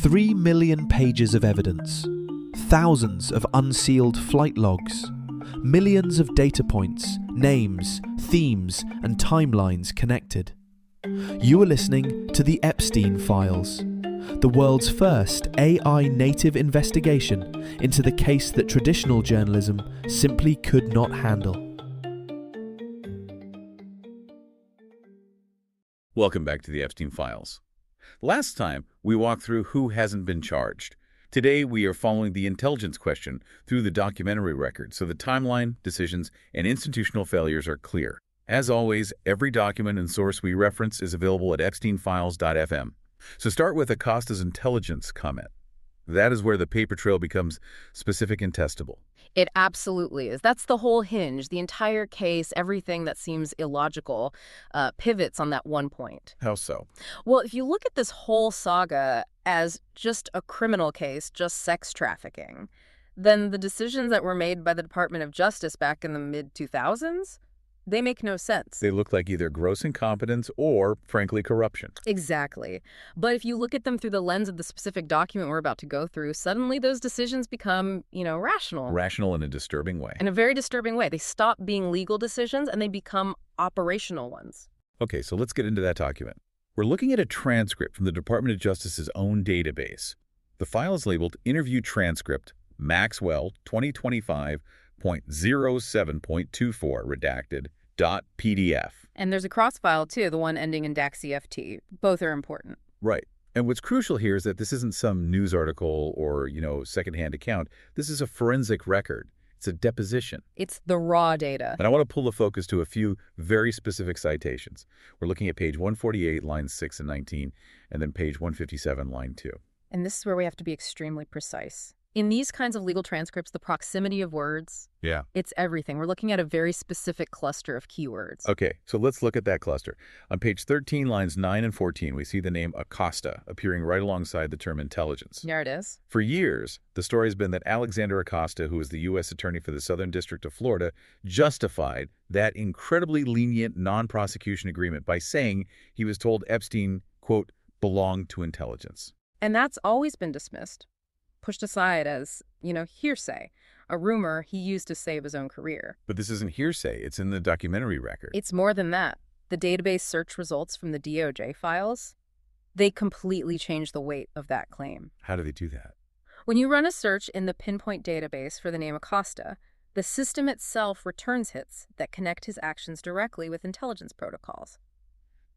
3 million pages of evidence, thousands of unsealed flight logs, millions of data points, names, themes, and timelines connected. You are listening to the Epstein Files, the world's first AI-native investigation into the case that traditional journalism simply could not handle. Welcome back to the Epstein Files. Last time, we walked through who hasn't been charged. Today, we are following the intelligence question through the documentary record, so the timeline, decisions, and institutional failures are clear. As always, every document and source we reference is available at epsteinfiles.fm. So start with Acosta's intelligence comment. That is where the paper trail becomes specific and testable. It absolutely is. That's the whole hinge. The entire case, everything that seems illogical, pivots on that one point. How so? Well, if you look at this whole saga as just a criminal case, just sex trafficking, then the decisions that were made by the Department of Justice back in the mid-2000s, they make no sense. They look like either gross incompetence or, frankly, corruption. Exactly. But if you look at them through the lens of the specific document we're about to go through, suddenly those decisions become, rational. Rational in a disturbing way. In a very disturbing way. They stop being legal decisions and they become operational ones. Okay, so let's get into that document. We're looking at a transcript from the Department of Justice's own database. The file is labeled Interview Transcript Maxwell 2025.07.24 redacted .pdf. And there's a cross-file, too, the one ending in .eft. Both are important. Right. And what's crucial here is that this isn't some news article or, secondhand account. This is a forensic record. It's a deposition. It's the raw data. And I want to pull the focus to a few very specific citations. We're looking at page 148, lines 6 and 19, and then page 157, line 2. And this is where we have to be extremely precise. In these kinds of legal transcripts, the proximity of words, it's everything. We're looking at a very specific cluster of keywords. Okay, so let's look at that cluster. On page 13, lines 9 and 14, we see the name Acosta appearing right alongside the term intelligence. There it is. For years, the story has been that Alexander Acosta, who is the U.S. Attorney for the Southern District of Florida, justified that incredibly lenient non-prosecution agreement by saying he was told Epstein, quote, belonged to intelligence. And that's always been dismissed. Pushed aside as, hearsay, a rumor he used to save his own career. But this isn't hearsay. It's in the documentary record. It's more than that. The database search results from the DOJ files, they completely change the weight of that claim. How do they do that? When you run a search in the pinpoint database for the name Acosta, the system itself returns hits that connect his actions directly with intelligence protocols.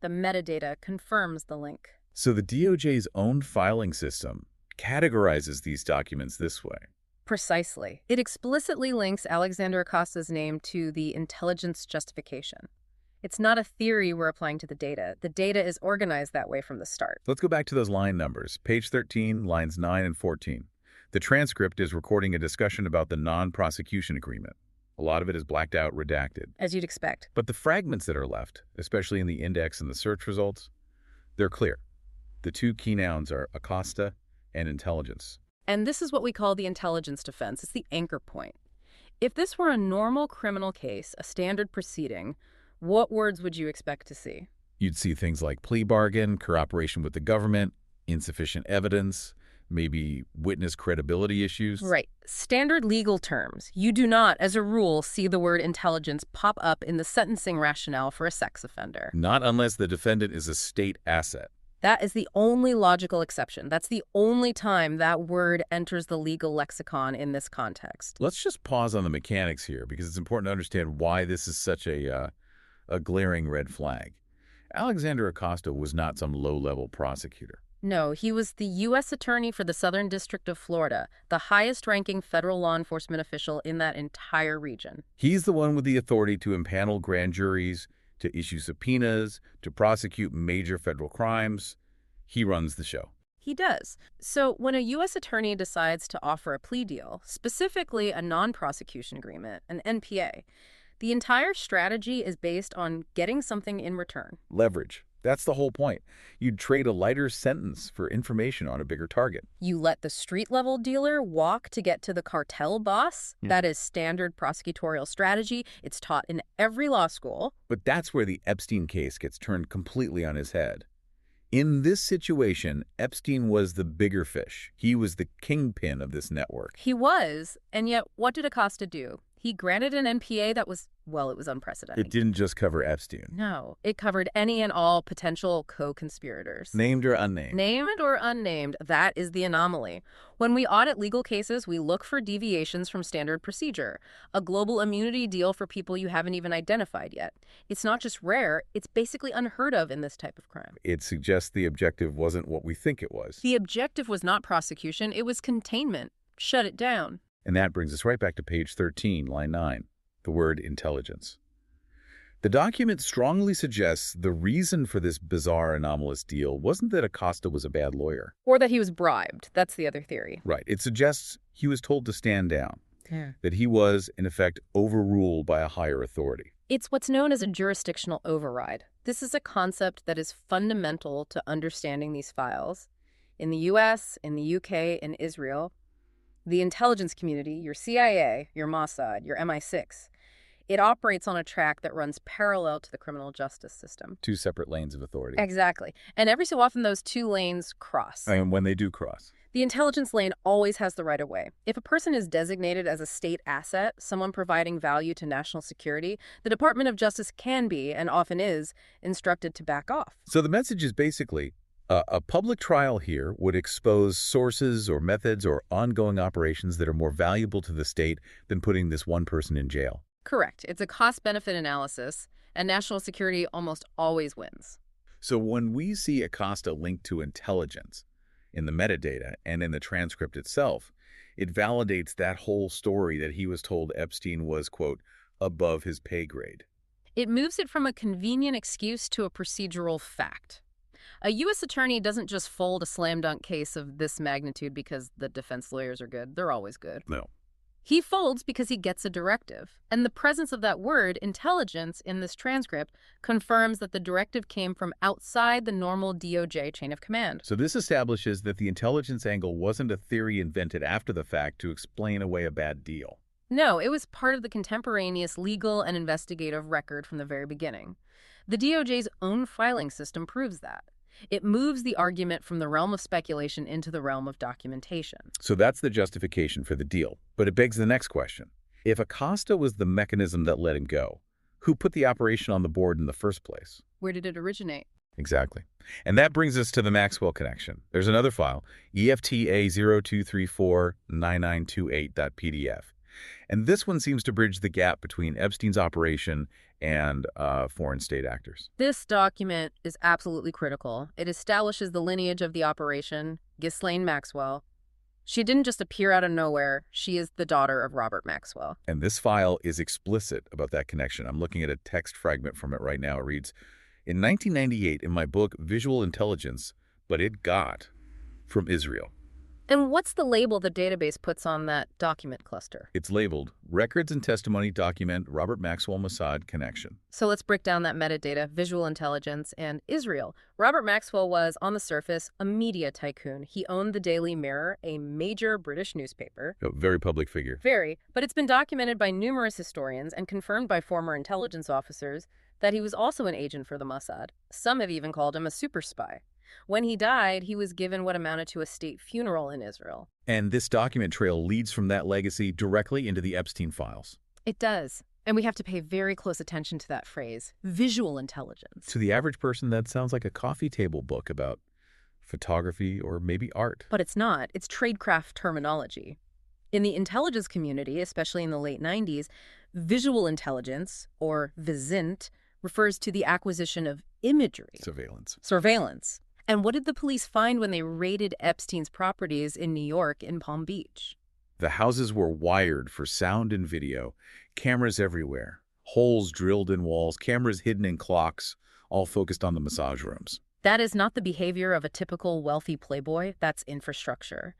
The metadata confirms the link. So the DOJ's own filing system categorizes these documents this way. Precisely. It explicitly links Alexander Acosta's name to the intelligence justification. It's not a theory we're applying to the data. The data is organized that way from the start. Let's go back to those line numbers. Page 13, lines 9 and 14. The transcript is recording a discussion about the non-prosecution agreement. A lot of it is blacked out, redacted. As you'd expect. But the fragments that are left, especially in the index and the search results, they're clear. The two key nouns are Acosta and intelligence. And this is what we call the intelligence defense. It's the anchor point. If this were a normal criminal case, a standard proceeding, what words would you expect to see? You'd see things like plea bargain, cooperation with the government, insufficient evidence, maybe witness credibility issues. Right. Standard legal terms. You do not, as a rule, see the word intelligence pop up in the sentencing rationale for a sex offender. Not unless the defendant is a state asset. That is the only logical exception. That's the only time that word enters the legal lexicon in this context. Let's just pause on the mechanics here because it's important to understand why this is such a glaring red flag. Alexander Acosta was not some low-level prosecutor. No, he was the U.S. Attorney for the Southern District of Florida, the highest-ranking federal law enforcement official in that entire region. He's the one with the authority to impanel grand juries, to issue subpoenas, to prosecute major federal crimes. He runs the show. He does. So when a U.S. attorney decides to offer a plea deal, specifically a non-prosecution agreement, an NPA, the entire strategy is based on getting something in return. Leverage. That's the whole point. You'd trade a lighter sentence for information on a bigger target. You let the street-level dealer walk to get to the cartel boss. That is standard prosecutorial strategy. It's taught in every law school. But that's where the Epstein case gets turned completely on his head. In this situation, Epstein was the bigger fish. He was the kingpin of this network. He was, and yet what did Acosta do? He granted an NPA that was, well, it was unprecedented. It didn't just cover Epstein. No, it covered any and all potential co-conspirators. Named or unnamed? Named or unnamed, that is the anomaly. When we audit legal cases, we look for deviations from standard procedure, a global immunity deal for people you haven't even identified yet. It's not just rare, it's basically unheard of in this type of crime. It suggests the objective wasn't what we think it was. The objective was not prosecution, it was containment. Shut it down. And that brings us right back to page 13, line 9, the word intelligence. The document strongly suggests the reason for this bizarre, anomalous deal wasn't that Acosta was a bad lawyer. Or that he was bribed. That's the other theory. Right. It suggests he was told to stand down, Yeah. that he was, in effect, overruled by a higher authority. It's what's known as a jurisdictional override. This is a concept that is fundamental to understanding these files. In the US, in the UK, in Israel, the intelligence community, your CIA, your Mossad, your MI6, it operates on a track that runs parallel to the criminal justice system. Two separate lanes of authority. Exactly. And every so often those two lanes cross. And when they do cross. The intelligence lane always has the right of way. If a person is designated as a state asset, someone providing value to national security, the Department of Justice can be, and often is, instructed to back off. So the message is basically, a public trial here would expose sources or methods or ongoing operations that are more valuable to the state than putting this one person in jail. Correct. It's a cost-benefit analysis, and national security almost always wins. So when we see Acosta linked to intelligence in the metadata and in the transcript itself, it validates that whole story that he was told Epstein was, quote, above his pay grade. It moves it from a convenient excuse to a procedural fact. A U.S. attorney doesn't just fold a slam-dunk case of this magnitude because the defense lawyers are good. They're always good. No. He folds because he gets a directive. And the presence of that word, intelligence, in this transcript confirms that the directive came from outside the normal DOJ chain of command. So this establishes that the intelligence angle wasn't a theory invented after the fact to explain away a bad deal. No, it was part of the contemporaneous legal and investigative record from the very beginning. The DOJ's own filing system proves that. It moves the argument from the realm of speculation into the realm of documentation. So that's the justification for the deal. But it begs the next question. If Acosta was the mechanism that let him go, who put the operation on the board in the first place? Where did it originate? Exactly. And that brings us to the Maxwell connection. There's another file, EFTA 02349928.pdf. And this one seems to bridge the gap between Epstein's operation and foreign state actors. This document is absolutely critical. It establishes the lineage of the operation, Ghislaine Maxwell. She didn't just appear out of nowhere. She is the daughter of Robert Maxwell. And this file is explicit about that connection. I'm looking at a text fragment from it right now. It reads, in 1998, in my book, Visual Intelligence, but it got from Israel. And what's the label the database puts on that document cluster? It's labeled Records and Testimony Document Robert Maxwell Mossad Connection. So let's break down that metadata, visual intelligence, and Israel. Robert Maxwell was, on the surface, a media tycoon. He owned the Daily Mirror, a major British newspaper. A very public figure. Very, but it's been documented by numerous historians and confirmed by former intelligence officers that he was also an agent for the Mossad. Some have even called him a super spy. When he died, he was given what amounted to a state funeral in Israel. And this document trail leads from that legacy directly into the Epstein files. It does. And we have to pay very close attention to that phrase, visual intelligence. To the average person, that sounds like a coffee table book about photography or maybe art. But it's not. It's tradecraft terminology. In the intelligence community, especially in the late 90s, visual intelligence, or VISINT, refers to the acquisition of imagery. Surveillance. And what did the police find when they raided Epstein's properties in New York and Palm Beach? The houses were wired for sound and video, cameras everywhere, holes drilled in walls, cameras hidden in clocks, all focused on the massage rooms. That is not the behavior of a typical wealthy playboy. That's infrastructure.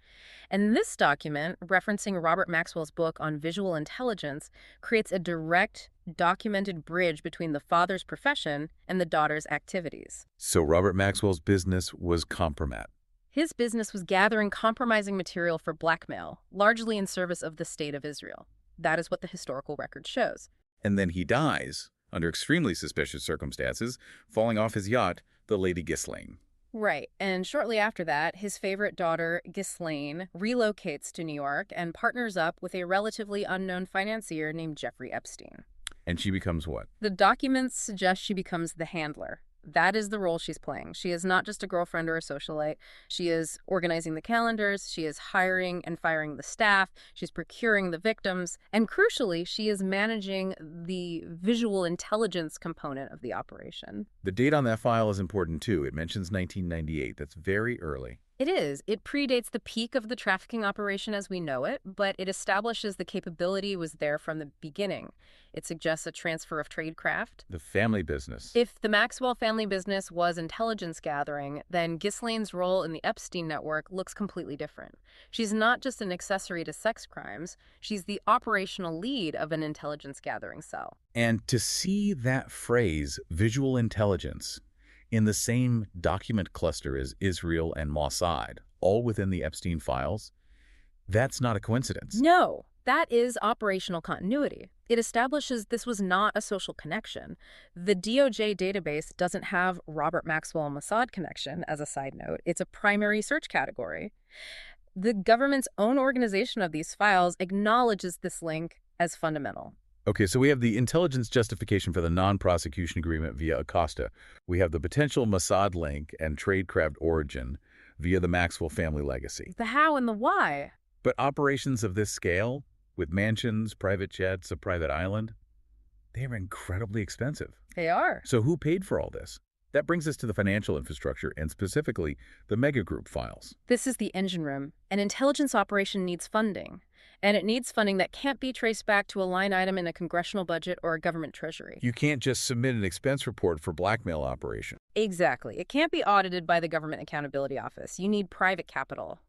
And this document, referencing Robert Maxwell's book on visual intelligence, creates a direct, documented bridge between the father's profession and the daughter's activities. So Robert Maxwell's business was compromat. His business was gathering compromising material for blackmail, largely in service of the state of Israel. That is what the historical record shows. And then he dies, under extremely suspicious circumstances, falling off his yacht, the Lady Ghislaine. Right. And shortly after that, his favorite daughter, Ghislaine, relocates to New York and partners up with a relatively unknown financier named Jeffrey Epstein. And she becomes what? The documents suggest she becomes the handler. That is the role she's playing. She is not just a girlfriend or a socialite. She is organizing the calendars. She is hiring and firing the staff. She's procuring the victims. And crucially, she is managing the visual intelligence component of the operation. The date on that file is important, too. It mentions 1998. That's very early. It is. It predates the peak of the trafficking operation as we know it, but it establishes the capability was there from the beginning. It suggests a transfer of tradecraft. The family business. If the Maxwell family business was intelligence gathering, then Ghislaine's role in the Epstein network looks completely different. She's not just an accessory to sex crimes. She's the operational lead of an intelligence gathering cell. And to see that phrase, visual intelligence, in the same document cluster as Israel and Mossad, all within the Epstein files, that's not a coincidence. No, that is operational continuity. It establishes this was not a social connection. The DOJ database doesn't have Robert Maxwell and Mossad connection, as a side note. It's a primary search category. The government's own organization of these files acknowledges this link as fundamental. Okay, so we have the intelligence justification for the non-prosecution agreement via Acosta. We have the potential Mossad link and tradecraft origin via the Maxwell family legacy. The how and the why. But operations of this scale, with mansions, private jets, a private island, they are incredibly expensive. They are. So who paid for all this? That brings us to the financial infrastructure and specifically the megagroup files. This is the engine room. An intelligence operation needs funding. And it needs funding that can't be traced back to a line item in a congressional budget or a government treasury. You can't just submit an expense report for blackmail operation. Exactly. It can't be audited by the Government Accountability Office. You need private capital,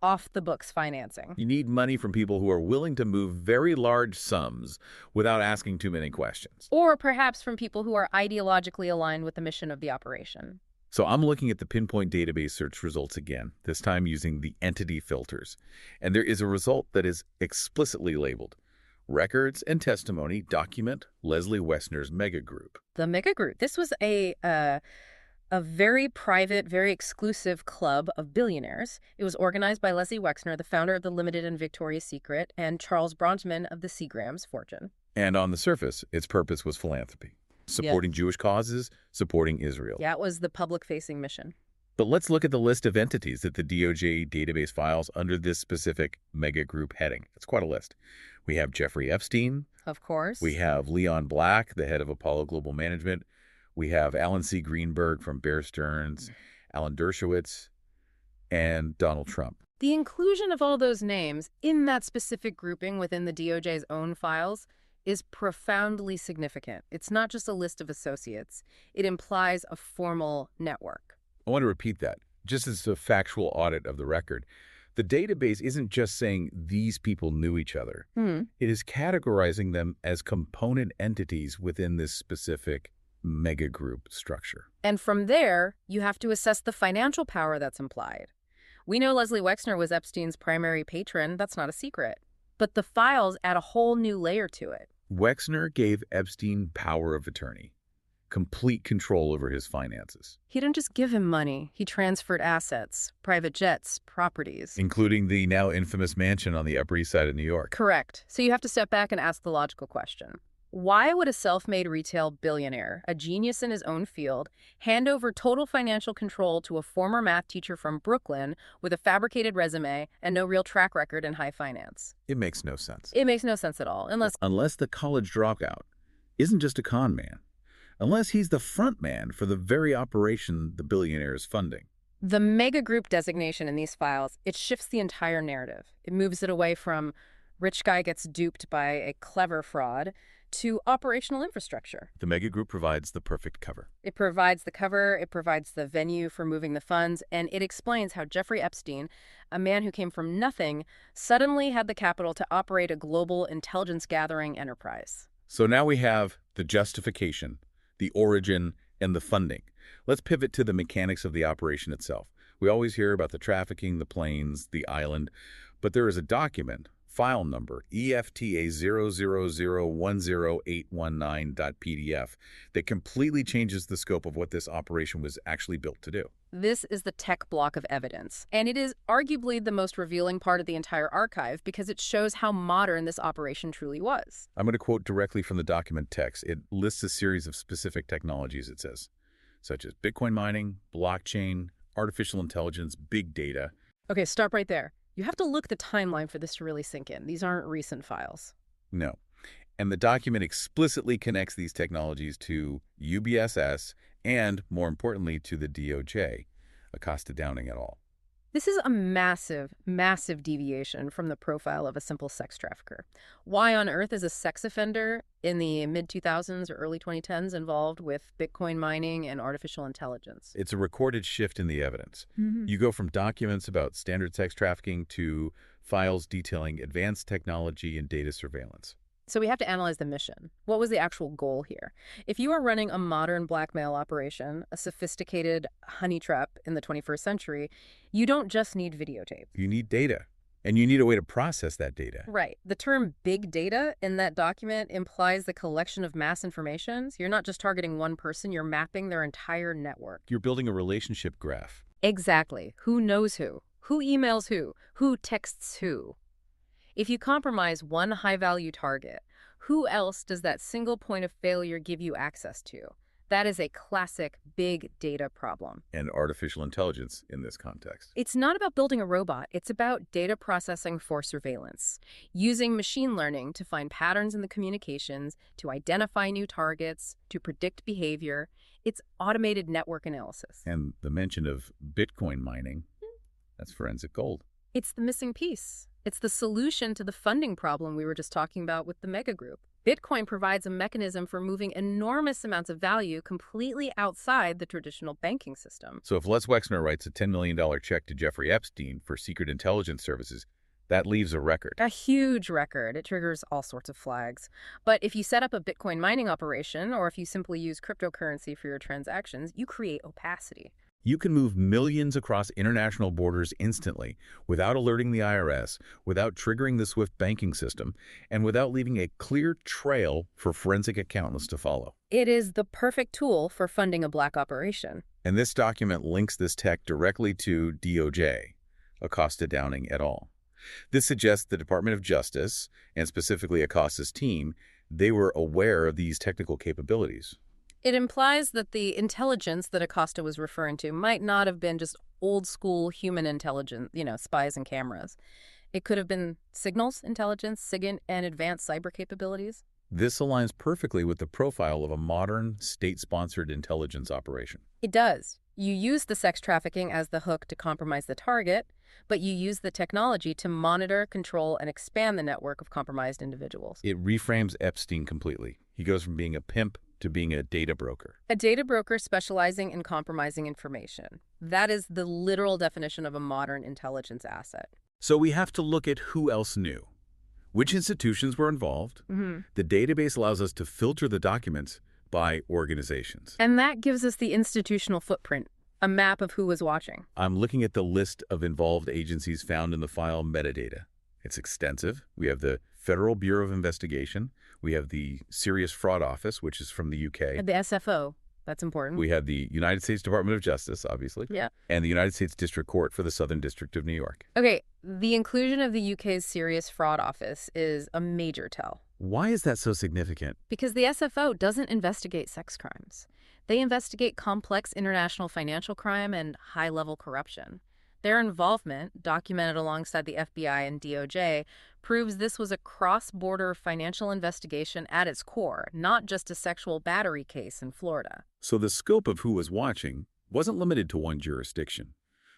off-the-books financing. You need money from people who are willing to move very large sums without asking too many questions. Or perhaps from people who are ideologically aligned with the mission of the operation. So I'm looking at the pinpoint database search results again, this time using the entity filters. And there is a result that is explicitly labeled Records and Testimony Document Leslie Wexner's Megagroup. The Megagroup. This was a very private, very exclusive club of billionaires. It was organized by Leslie Wexner, the founder of the Limited and Victoria's Secret, and Charles Bronfman of the Seagram's fortune. And on the surface, its purpose was philanthropy. Supporting Jewish causes, supporting Israel. Yeah, it was the public-facing mission. But let's look at the list of entities that the DOJ database files under this specific megagroup heading. It's quite a list. We have Jeffrey Epstein. Of course. We have Leon Black, the head of Apollo Global Management. We have Alan C. Greenberg from Bear Stearns, Alan Dershowitz, and Donald Trump. The inclusion of all those names in that specific grouping within the DOJ's own files is profoundly significant. It's not just a list of associates. It implies a formal network. I want to repeat that, just as a factual audit of the record. The database isn't just saying these people knew each other. It is categorizing them as component entities within this specific megagroup structure. And from there, you have to assess the financial power that's implied. We know Leslie Wexner was Epstein's primary patron. That's not a secret. But the files add a whole new layer to it. Wexner gave Epstein power of attorney, complete control over his finances. He didn't just give him money. He transferred assets, private jets, properties. Including the now infamous mansion on the Upper East Side of New York. Correct. So you have to step back and ask the logical question. Why would a self-made retail billionaire, a genius in his own field, hand over total financial control to a former math teacher from Brooklyn with a fabricated resume and no real track record in high finance? It makes no sense. It makes no sense at all, Unless the college dropout isn't just a con man. Unless he's the front man for the very operation the billionaire is funding. The mega group designation in these files, it shifts the entire narrative. It moves it away from rich guy gets duped by a clever fraud to operational infrastructure. The megagroup provides the perfect cover. It provides the cover, it provides the venue for moving the funds, and it explains how Jeffrey Epstein, a man who came from nothing, suddenly had the capital to operate a global intelligence gathering enterprise. So now we have the justification, the origin, and the funding. Let's pivot to the mechanics of the operation itself. We always hear about the trafficking, the planes, the island, but there is a document, file number EFTA 000108119.pdf that completely changes the scope of what this operation was actually built to do. This is the tech block of evidence, and it is arguably the most revealing part of the entire archive because it shows how modern this operation truly was. I'm going to quote directly from the document text. It lists a series of specific technologies, it says, such as Bitcoin mining, blockchain, artificial intelligence, big data. Okay, stop right there. You have to look at the timeline for this to really sink in. These aren't recent files. No. And the document explicitly connects these technologies to UBSS and, more importantly, to the DOJ, Acosta Downing et al. This is a massive, massive deviation from the profile of a simple sex trafficker. Why on earth is a sex offender in the mid-2000s or early 2010s involved with Bitcoin mining and artificial intelligence? It's a recorded shift in the evidence. You go from documents about standard sex trafficking to files detailing advanced technology and data surveillance. So we have to analyze the mission. What was the actual goal here? If you are running a modern blackmail operation, a sophisticated honey trap in the 21st century, you don't just need videotape. You need data, and you need a way to process that data. Right. The term big data in that document implies the collection of mass information. So you're not just targeting one person, you're mapping their entire network. You're building a relationship graph. Exactly. Who knows who? Who emails who? Who texts who? If you compromise one high-value target, who else does that single point of failure give you access to? That is a classic big data problem. And artificial intelligence in this context. It's not about building a robot. It's about data processing for surveillance, using machine learning to find patterns in the communications, to identify new targets, to predict behavior. It's automated network analysis. And the mention of Bitcoin mining, that's forensic gold. It's the missing piece. It's the solution to the funding problem we were just talking about with the mega group. Bitcoin provides a mechanism for moving enormous amounts of value completely outside the traditional banking system. So if Les Wexner writes a $10 million check to Jeffrey Epstein for secret intelligence services, that leaves a record. A huge record. It triggers all sorts of flags. But if you set up a Bitcoin mining operation, or if you simply use cryptocurrency for your transactions, you create opacity. You can move millions across international borders instantly without alerting the IRS, without triggering the SWIFT banking system, and without leaving a clear trail for forensic accountants to follow. It is the perfect tool for funding a black operation. And this document links this tech directly to DOJ, Acosta Downing et al. This suggests the Department of Justice, and specifically Acosta's team, they were aware of these technical capabilities. It implies that the intelligence that Acosta was referring to might not have been just old-school human intelligence, spies and cameras. It could have been signals intelligence, SIGINT, and advanced cyber capabilities. This aligns perfectly with the profile of a modern, state-sponsored intelligence operation. It does. You use the sex trafficking as the hook to compromise the target, but you use the technology to monitor, control, and expand the network of compromised individuals. It reframes Epstein completely. He goes from being a pimp to being a data broker. A data broker specializing in compromising information. That is the literal definition of a modern intelligence asset. So we have to look at who else knew. Which institutions were involved? The database allows us to filter the documents by organizations. And that gives us the institutional footprint, a map of who was watching. I'm looking at the list of involved agencies found in the file metadata. It's extensive. We have the Federal Bureau of Investigation. We have the Serious Fraud Office, which is from the UK. The SFO. That's important. We have the United States Department of Justice, obviously. Yeah. And the United States District Court for the Southern District of New York. Okay, the inclusion of the UK's Serious Fraud Office is a major tell. Why is that so significant? Because the SFO doesn't investigate sex crimes. They investigate complex international financial crime and high-level corruption. Their involvement, documented alongside the FBI and DOJ, proves this was a cross-border financial investigation at its core, not just a sexual battery case in Florida. So the scope of who was watching wasn't limited to one jurisdiction.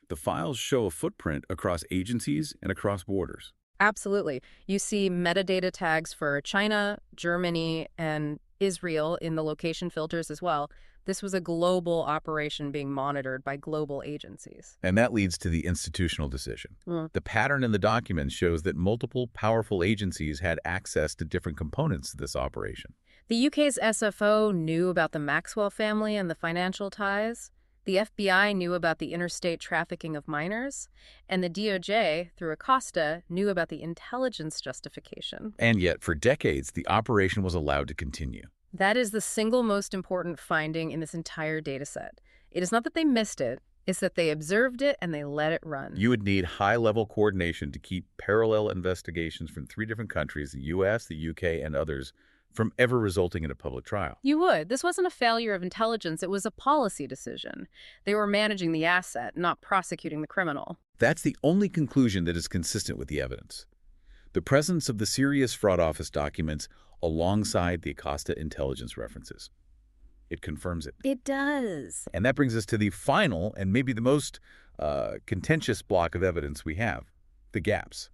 The files show a footprint across agencies and across borders. Absolutely. You see metadata tags for China, Germany, and Israel in the location filters as well. This was a global operation being monitored by global agencies. And that leads to the institutional decision. The pattern in the document shows that multiple powerful agencies had access to different components of this operation. The UK's SFO knew about the Maxwell family and the financial ties. The FBI knew about the interstate trafficking of minors, and the DOJ, through Acosta, knew about the intelligence justification. And yet, for decades, the operation was allowed to continue. That is the single most important finding in this entire dataset. It is not that they missed it, it's that they observed it and they let it run. You would need high-level coordination to keep parallel investigations from 3 different countries, the U.S., the UK, and others, from ever resulting in a public trial. You would. This wasn't a failure of intelligence, it was a policy decision. They were managing the asset, not prosecuting the criminal. That's the only conclusion that is consistent with the evidence. The presence of the serious fraud office documents alongside the Acosta intelligence references. It confirms it. It does. And that brings us to the final and maybe the most contentious block of evidence we have, the gaps,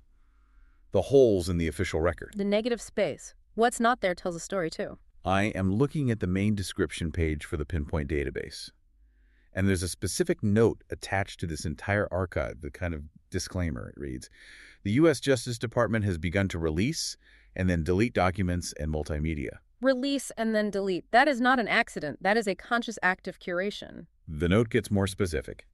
the holes in the official record. The negative space. What's not there tells a story, too. I am looking at the main description page for the Pinpoint database, and there's a specific note attached to this entire archive, the kind of disclaimer. It reads, the U.S. Justice Department has begun to release and then delete documents and multimedia. Release and then delete. That is not an accident. That is a conscious act of curation. The note gets more specific.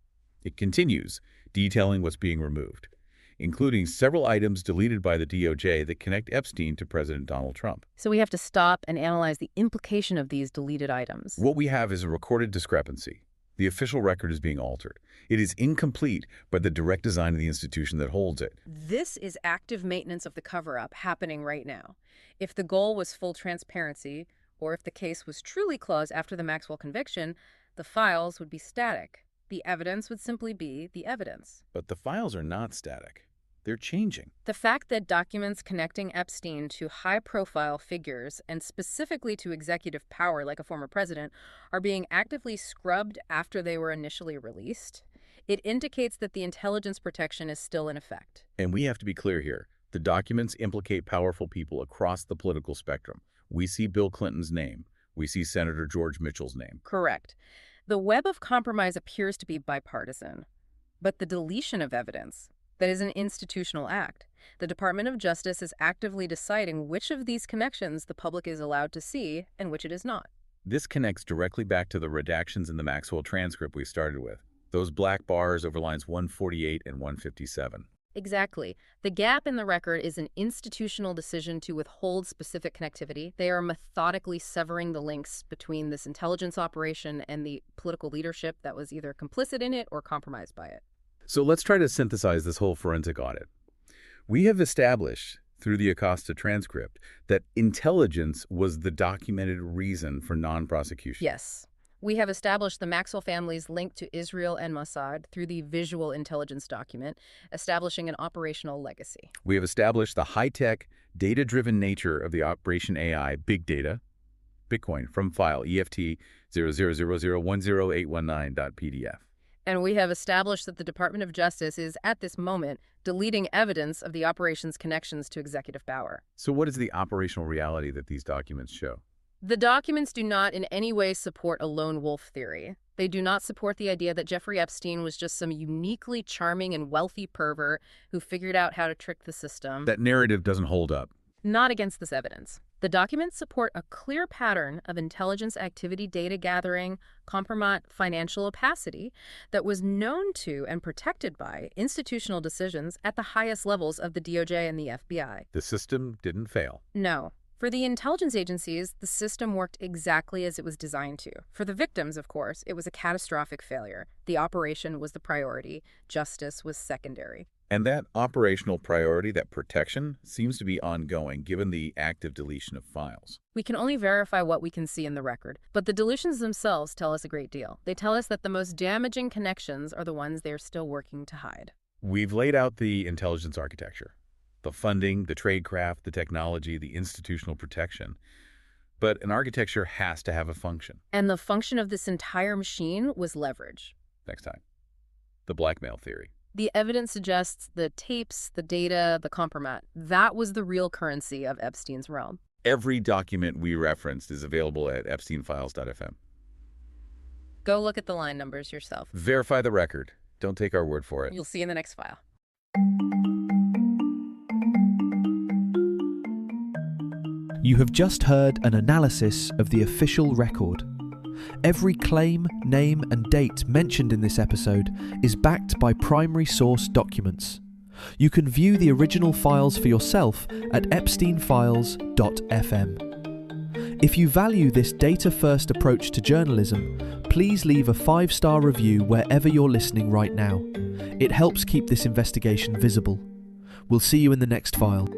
It continues, detailing what's being removed, including several items deleted by the DOJ that connect Epstein to President Donald Trump. So we have to stop and analyze the implication of these deleted items. What we have is a recorded discrepancy. The official record is being altered. It is incomplete by the direct design of the institution that holds it. This is active maintenance of the cover-up happening right now. If the goal was full transparency, or if the case was truly closed after the Maxwell conviction, the files would be static. The evidence would simply be the evidence. But the files are not static. They're changing. The fact that documents connecting Epstein to high-profile figures, and specifically to executive power like a former president, are being actively scrubbed after they were initially released, it indicates that the intelligence protection is still in effect. And we have to be clear here. The documents implicate powerful people across the political spectrum. We see Bill Clinton's name. We see Senator George Mitchell's name. Correct. The web of compromise appears to be bipartisan. But the deletion of evidence, that is an institutional act. The Department of Justice is actively deciding which of these connections the public is allowed to see and which it is not. This connects directly back to the redactions in the Maxwell transcript we started with. Those black bars over lines 148 and 157. Exactly. The gap in the record is an institutional decision to withhold specific connectivity. They are methodically severing the links between this intelligence operation and the political leadership that was either complicit in it or compromised by it. So let's try to synthesize this whole forensic audit. We have established through the Acosta transcript that intelligence was the documented reason for non-prosecution. Yes. We have established the Maxwell family's link to Israel and Mossad through the visual intelligence document, establishing an operational legacy. We have established the high-tech, data-driven nature of the Operation AI Big Data, Bitcoin, from file EFTA 000010819.pdf. And we have established that the Department of Justice is, at this moment, deleting evidence of the operation's connections to executive power. So what is the operational reality that these documents show? The documents do not in any way support a lone wolf theory. They do not support the idea that Jeffrey Epstein was just some uniquely charming and wealthy pervert who figured out how to trick the system. That narrative doesn't hold up. Not against this evidence. The documents support a clear pattern of intelligence activity data gathering, compromise, financial opacity that was known to and protected by institutional decisions at the highest levels of the DOJ and the FBI. The system didn't fail. No. For the intelligence agencies, the system worked exactly as it was designed to. For the victims, of course, it was a catastrophic failure. The operation was the priority. Justice was secondary. And that operational priority, that protection, seems to be ongoing given the active deletion of files. We can only verify what we can see in the record, but the deletions themselves tell us a great deal. They tell us that the most damaging connections are the ones they're still working to hide. We've laid out the intelligence architecture. The funding, the tradecraft, the technology, the institutional protection. But an architecture has to have a function. And the function of this entire machine was leverage. Next time. The blackmail theory. The evidence suggests the tapes, the data, the compromise. That was the real currency of Epstein's realm. Every document we referenced is available at epsteinfiles.fm. Go look at the line numbers yourself. Verify the record. Don't take our word for it. You'll see in the next file. You have just heard an analysis of the official record. Every claim, name, and date mentioned in this episode is backed by primary source documents. You can view the original files for yourself at epsteinfiles.fm. If you value this data-first approach to journalism, please leave a 5-star review wherever you're listening right now. It helps keep this investigation visible. We'll see you in the next file.